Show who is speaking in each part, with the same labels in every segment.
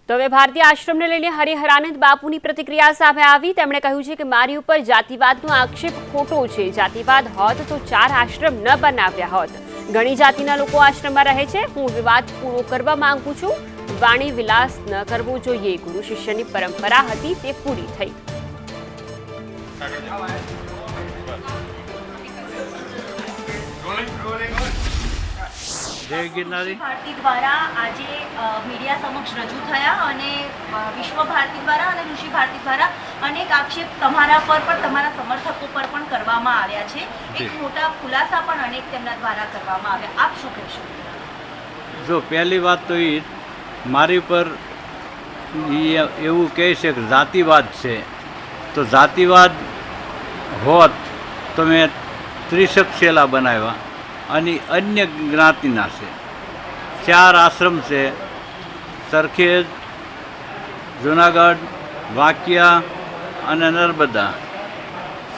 Speaker 1: તો હવે ભારતીય આશ્રમને લઈને હરિહરાનંદ બાપુની પ્રતિક્રિયા સામે આવી। તેમણે કહ્યું છે કે મારી ઉપર જાતિવાદનો આક્ષેપ ખોટો છે। જાતિવાદ હોત તો 4 આશ્રમ ન બનાવ્યા હોત। ઘણી જાતિના લોકો આશ્રમમાં રહે છે। હું વિવાદ પૂરો કરવા માંગુ છું। વાણી વિલાસ ન કરવો જોઈએ। ગુરુ શિષ્યની પરંપરા હતી તે પૂરી થઈ।
Speaker 2: જય ગિરનારી
Speaker 3: ભારતી દ્વારા આજે મીડિયા સમક્ષ રજૂ થયા અને વિશ્વ ભારતી દ્વારા અને ઋષિ ભારતી દ્વારા અનેક આક્ષેપ તમારા પર પણ તમારા સમર્થકો પર પણ કરવામાં આવ્યા છે। એક મોટા ખુલાસા પણ અનેક તેમના દ્વારા કરવામાં આવ્યા। આપ શું કહેશો?
Speaker 2: જો પહેલી વાત તો એ મારી પર એવું કહે છે કે જાતિવાદ છે, તો જાતિવાદ હોત તો મેં ત્રિશક્ષેલા બનાવ્યા અને અન્ય જ્ઞાતિના છે। 4 આશ્રમ છે, સરખેજ, જુનાગઢ, વાંકિયા અને નર્મદા।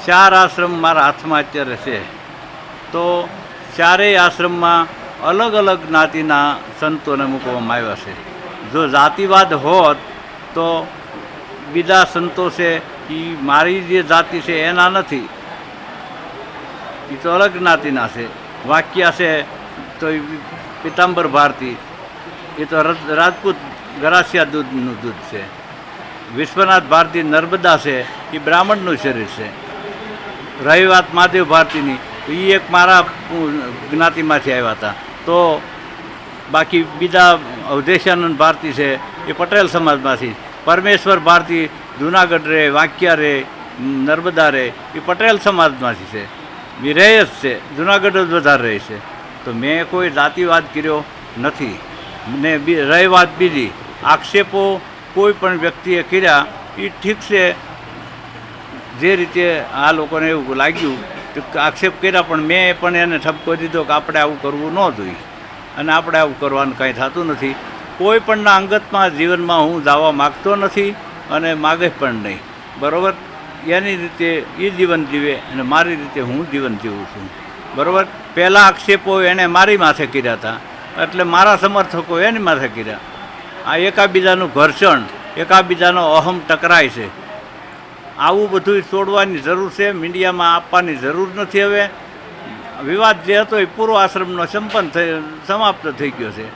Speaker 2: 4 આશ્રમ મારા હાથમાં અત્યારે છે। તો 4 આશ્રમમાં અલગ અલગ જ્ઞાતિના સંતોને મૂકવામાં આવ્યા છે। જો જાતિવાદ હોત તો બીજા સંતો છે એ મારી જે જાતિ છે એના નથી, એ તો અલગ જ્ઞાતિના છે। વાક્યા છે તો પિતાંબર ભારતી, એ તો રાજપૂત ગરાસિયા દૂધનું દૂધ છે। વિશ્વનાથ ભારતી નર્મદા છે, એ બ્રાહ્મણનું શરીર છે। રહી વાત મહાદેવ ભારતીની, તો એ એક મારા જ્ઞાતિમાંથી આવ્યા હતા। તો બાકી બીજા અવધેશાનંદ ભારતી છે એ પટેલ સમાજમાંથી। પરમેશ્વર ભારતી જુનાગઢ રે, વાંકિયા રે, નર્મદા રે, એ પટેલ સમાજમાંથી છે। રહે જ છે, જુનાગઢ જ વધારે રહે છે। તો મેં કોઈ જાતિવાદ કર્યો નથી ને રહી વાત બીજી, આક્ષેપો કોઈ પણ વ્યક્તિએ કર્યા એ ઠીક છે। જે રીતે આ લોકોને એવું લાગ્યું કે આક્ષેપ કર્યા, પણ મેં પણ એને ઠપકો દીધો કે આપણે આવું કરવું ન જોઈએ અને આપણે આવું કરવાનું કાંઈ થતું નથી। કોઈ પણના અંગતમાં જીવનમાં હું જવા માગતો નથી અને માગે પણ નહીં, બરાબર। એની રીતે એ જીવન જીવે અને મારી રીતે હું જીવન જીવું છું, બરાબર। પહેલાં આક્ષેપો એણે મારી માથે કર્યા હતા, એટલે મારા સમર્થકો એની માથે કર્યા। આ એકાબીજાનું ઘર્ષણ, એકાબીજાનો અહમ ટકરાય છે। આવું બધું છોડવાની જરૂર છે, મીડિયામાં આપવાની જરૂર નથી। હવે વિવાદ જે હતો એ પૂર્વ આશ્રમનો સમાપ્ત થઈ ગયો છે।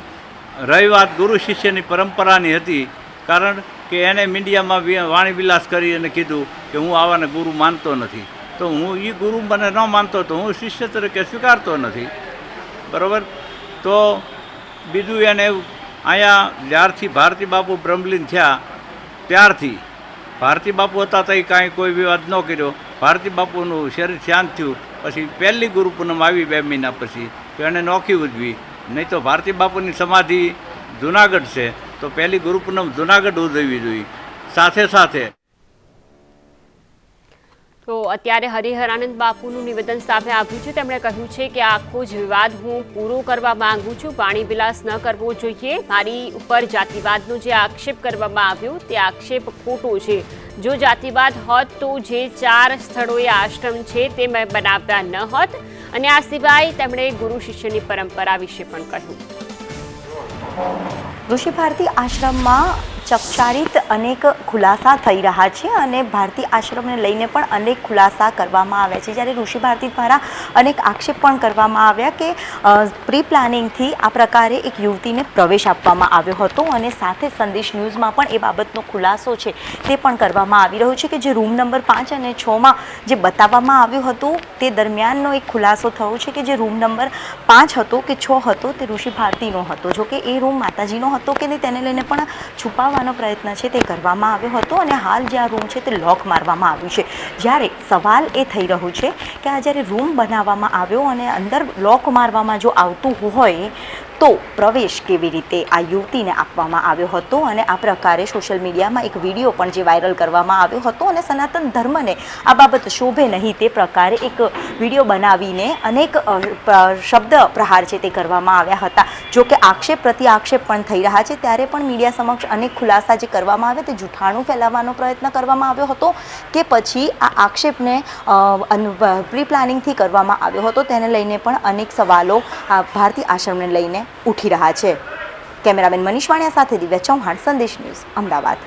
Speaker 2: રહી વાત ગુરુ શિષ્યની પરંપરાની હતી, કારણ કે એને મીડિયામાં વાણી વિલાસ કરી અને કીધું કે હું આવાને ગુરુ માનતો નથી। તો હું એ ગુરુ મને ન માનતો તો હું શિષ્ય તરીકે સ્વીકારતો નથી, બરાબર। તો બીજું એને અહીંયા જ્યારથી ભારતી બાપુ બ્રહ્મલીન થયા ત્યારથી ભારતી બાપુ હતા તો કાંઈ કોઈ વિવાદ ન કર્યો। ભારતી બાપુનું શરીર શાંત થયું પછી પહેલી ગુરુ પૂનમ આવી 2 મહિના પછી, તો એને નોખી ઉજવી। નહીં તો ભારતી બાપુની સમાધિ જુનાગઢ છે, તો પહેલી ગુરુ પૂનમ જુનાગઢ ઉજવવી જોઈએ સાથે સાથે।
Speaker 1: તો અત્યારે હરિહરાનંદ બાપુનું નિવેદન સામે આવ્યું છે। તેમણે કહ્યું છે કે આખો જ વિવાદ હું પૂરો કરવા માંગુ છું। વાણી વિલાસ ન કરવો જોઈએ। મારી ઉપર જાતિવાદનો જે આક્ષેપ કરવામાં આવ્યો તે આક્ષેપ ખોટો છે। જો જાતિવાદ હોત તો જે 4 સ્થળોએ આશ્રમ છે તે મેં બનાવ્યા ન હોત। અને આ સિવાય તેમણે ગુરુ શિષ્યની પરંપરા વિશે પણ કહ્યું।
Speaker 3: ઋષિ ભારતી આશ્રમમાં ચકચારિત અનેક ખુલાસા થઈ રહ્યા છે અને ભારતી આશ્રમને લઈને પણ અનેક ખુલાસા કરવામાં આવ્યા છે। જ્યારે ઋષિ ભારતી દ્વારા અનેક આક્ષેપ પણ કરવામાં આવ્યા કે પ્રી પ્લાનિંગથી આ પ્રકારે એક યુવતીને પ્રવેશ આપવામાં આવ્યો હતો અને સાથે સંદેશ ન્યૂઝમાં પણ એ બાબતનો ખુલાસો છે તે પણ કરવામાં આવી રહ્યો છે કે જે રૂમ નંબર 5 અને 6માં જે બતાવવામાં આવ્યું હતું તે દરમિયાનનો એક ખુલાસો થયો છે કે જે રૂમ નંબર 5 હતો કે 6 હતો તે ઋષિ ભારતીનો હતો। જો કે એ રૂમ માતાજીનો હતો કે નહીં તેને લઈને પણ છુપાવવાનો પ્રયત્ન છે તે કરવામાં આવ્યો હતો અને હાલ જે આ રૂમ છે તે લોક મારવામાં આવ્યું છે। જ્યારે સવાલ એ થઈ રહ્યો છે કે આ જ્યારે રૂમ બનાવવામાં આવ્યો અને અંદર લોક મારવામાં જો આવતું હોય તો પ્રવેશ કેવી રીતે આ યુવતીને આપવામાં આવ્યો હતો અને આ પ્રકારે સોશિયલ મીડિયામાં એક વિડીયો પણ જે વાયરલ કરવામાં આવ્યો હતો અને સનાતન ધર્મને આ બાબત શોભે નહીં તે પ્રકારે એક વિડીયો બનાવીને અનેક શબ્દ પ્રહાર છે તે કરવામાં આવ્યા હતા। જો કે આક્ષેપ પ્રતિ આક્ષેપ પણ થઈ રહ્યા છે, ત્યારે પણ મીડિયા સમક્ષ અનેક ખુલાસા જે કરવામાં આવ્યા તે જૂઠાણું ફેલાવવાનો પ્રયત્ન કરવામાં આવ્યો હતો કે પછી આ આક્ષેપને પ્રી પ્લાનિંગથી કરવામાં આવ્યો હતો, તેને લઈને પણ અનેક સવાલો ભારતી આશ્રમને લઈને ઉઠી રહ્યા છે। કેમેરામેન મનીષ વાણિયા સાથે દિવ્યા ચૌહાણ, સંદેશ ન્યૂઝ, અમદાવાદ.